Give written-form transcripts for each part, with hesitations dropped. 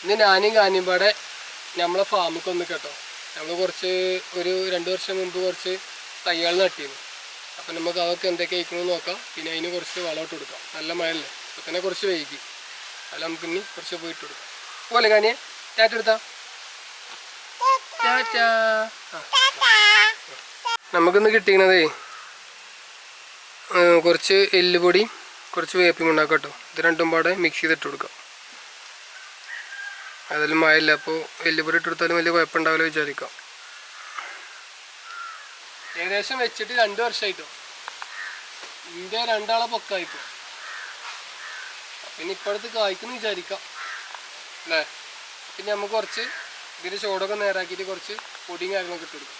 ഇന്ന് ഞാനും കാനിയും പാടെ നമ്മളെ ഫാമിൽ ഒന്ന് കേട്ടോ. നമ്മൾ ഒരു 2 വർഷം മുമ്പ് കുറച്ച് തയ്യാൾ നട്ടിരുന്നു. അപ്പം നമുക്ക് അതൊക്കെ എന്തൊക്കെ കഴിക്കണമെന്ന് നോക്കാം. പിന്നെ അതിന് കുറച്ച് വളമിട്ട് കൊടുക്കാം. നല്ല മഴയല്ലേ, അപ്പം തന്നെ കുറച്ച് വൈകി. അല്ല നമുക്ക് ഇനി കുറച്ച് പോയിട്ട് കൊടുക്കാം. പോലെ കാനിയെ ടാറ്റ എടുത്താ ടാറ്റ. നമുക്കിന്ന് കിട്ടിയിരുന്നതേ കുറച്ച് എല്ലുപൊടി കുറച്ച് വേപ്പിങ് ഉണ്ടാക്കാം കേട്ടോ. ഇത് രണ്ടും പാടെ മിക്സ് ചെയ്തിട്ട് കൊടുക്കാം. അതിൽ മഴയില്ല, അപ്പോൾ എല്ലുപൊടി ഇട്ട് കൊടുത്താലും വലിയ കുഴപ്പമുണ്ടാവില്ല വിചാരിക്കാം. ഏകദേശം വെച്ചിട്ട് 2 വർഷമായിട്ടോ. ഇതിൻ്റെ 2 ആളെ പൊക്കായിപ്പോ. പിന്നെ ഇപ്പോഴത്തെ കായ്ക്കുന്നു വിചാരിക്കാം അല്ലേ. പിന്നെ നമുക്ക് കുറച്ച് ഇതിൻ്റെ ചോടൊക്കെ നേരാക്കിയിട്ട് കുറച്ച് പൊടിയും കാര്യങ്ങളൊക്കെ ഇട്ട് കൊടുക്കാം.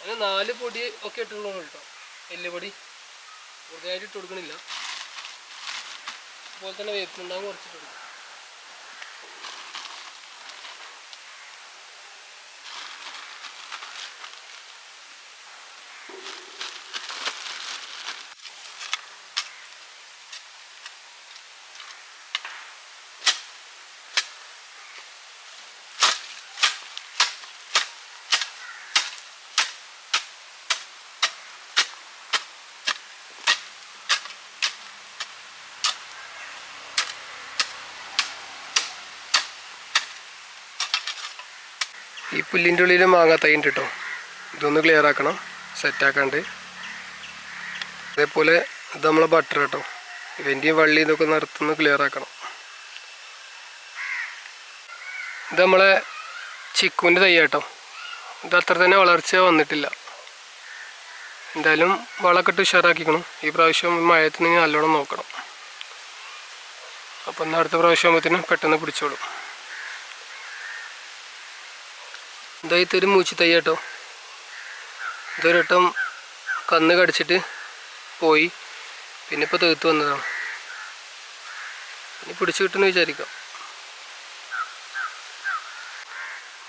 അതിന് 4 പൊടി ഒക്കെ ഇട്ടുള്ളൂ കേട്ടോ. എല്ലുപൊടി കൂടുതലായിട്ട് ഇട്ട് കൊടുക്കണില്ല. അതുപോലെ തന്നെ വേപ്പിനുണ്ടാകും കുറച്ചിട്ട് കൊടുക്കും. ഈ പുല്ലിൻ്റെ ഉള്ളിൽ മാങ്ങാ തൈ ഉണ്ട് കേട്ടോ. ഇതൊന്ന് ക്ലിയർ ആക്കണം, സെറ്റാക്കാണ്ട്. അതേപോലെ ഇത് നമ്മളെ ബട്ടർ കേട്ടോ. ഇവൻ്റെയും വള്ളി ഇതൊക്കെ നിർത്തുന്ന ക്ലിയർ ആക്കണം. ഇത് നമ്മളെ ചിക്കുവിൻ്റെ തൈ കേട്ടോ. ഇത് അത്ര തന്നെ വളർച്ച വന്നിട്ടില്ല. എന്തായാലും വളമൊക്കെ ഇട്ട് ഉഷാറാക്കിക്കണം. ഈ പ്രാവശ്യം മഴത്തിന് നല്ലോണം നോക്കണം. അപ്പം എന്നാൽ അടുത്ത പ്രാവശ്യം ആകുമ്പോഴത്തേനും പെട്ടെന്ന് പിടിച്ചോളും. ഇതൊരു മൂച്ചി തൈ കേട്ടോ. ഇതൊരു വട്ടം കന്ന് കടിച്ചിട്ട് പോയി, പിന്നെ ഇപ്പോൾ തീർത്ത് വന്നതാണ്. ഇനി പിടിച്ചു കിട്ടുമെന്ന് വിചാരിക്കാം.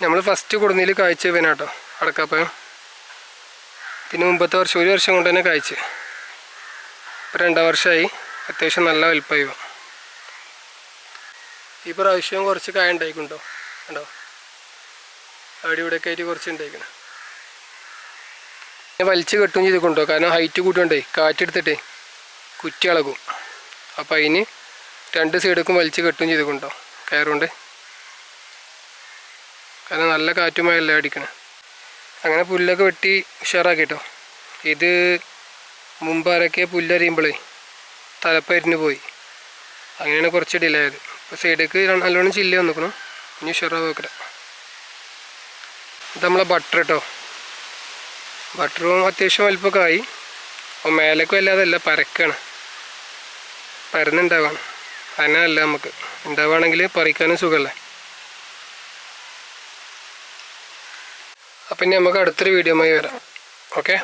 നമ്മൾ ഫസ്റ്റ് കൊടുന്നതിൽ കായ്ച്ച ഇവനാട്ടോ അടക്കാപ്പഴം. പിന്നെ മുമ്പത്തെ വർഷം 1 വർഷം കൊണ്ട് തന്നെ കായ്ച്ച്. ഇപ്പോൾ 2 വർഷമായി. അത്യാവശ്യം നല്ല വലുപ്പമായി. ഈ പ്രാവശ്യം കുറച്ച് കായ ഉണ്ടായിക്കുണ്ടോ കണ്ടോ. അവിടെ ഇവിടെയൊക്കെ ആയിട്ട് കുറച്ച് ഉണ്ടായിരിക്കണം. ഞാൻ വലിച്ച് കെട്ടും ചെയ്തിട്ടുണ്ടോ, കാരണം ഹൈറ്റ് കൂട്ടുകൊണ്ടേ കാറ്റെടുത്തിട്ടേ കുറ്റി ഇളകും. അപ്പം അതിന് 2 സൈഡൊക്കെ വലിച്ച് കെട്ടും ചെയ്തിട്ടുണ്ടോ കയറുകൊണ്ട്. കാരണം നല്ല കാറ്റുമായല്ലേ അടിക്കണം. അങ്ങനെ പുല്ലൊക്കെ വെട്ടി ഉഷാറാക്കിട്ടോ. ഇത് മുമ്പാരൊക്കെ പുല്ലറിയുമ്പോഴേ തലപ്പരിഞ്ഞ് പോയി. അങ്ങനെയാണ് കുറച്ച് ഡിലേ ആയത്. അപ്പോൾ സൈഡേക്ക് നല്ലോണം ചില്ല വന്നിക്കണം. ഇനി ഉഷാറാക്കി വെക്കണം. ഇത് നമ്മളെ ബട്ടർ കേട്ടോ. ബട്ടറും അത്യാവശ്യം വലുപ്പമൊക്കെ ആയി. അപ്പോൾ മേലേക്കും അല്ലാതല്ല, പരക്കാണ്, പരന്നുണ്ടാവാണ്. അതിനല്ല നമുക്ക് ഉണ്ടാവുകയാണെങ്കിൽ പറിക്കാനും സുഖമല്ലേ. അപ്പം ഇനി നമുക്ക് അടുത്തൊരു വീഡിയോയുമായി വരാം. ഓക്കെ.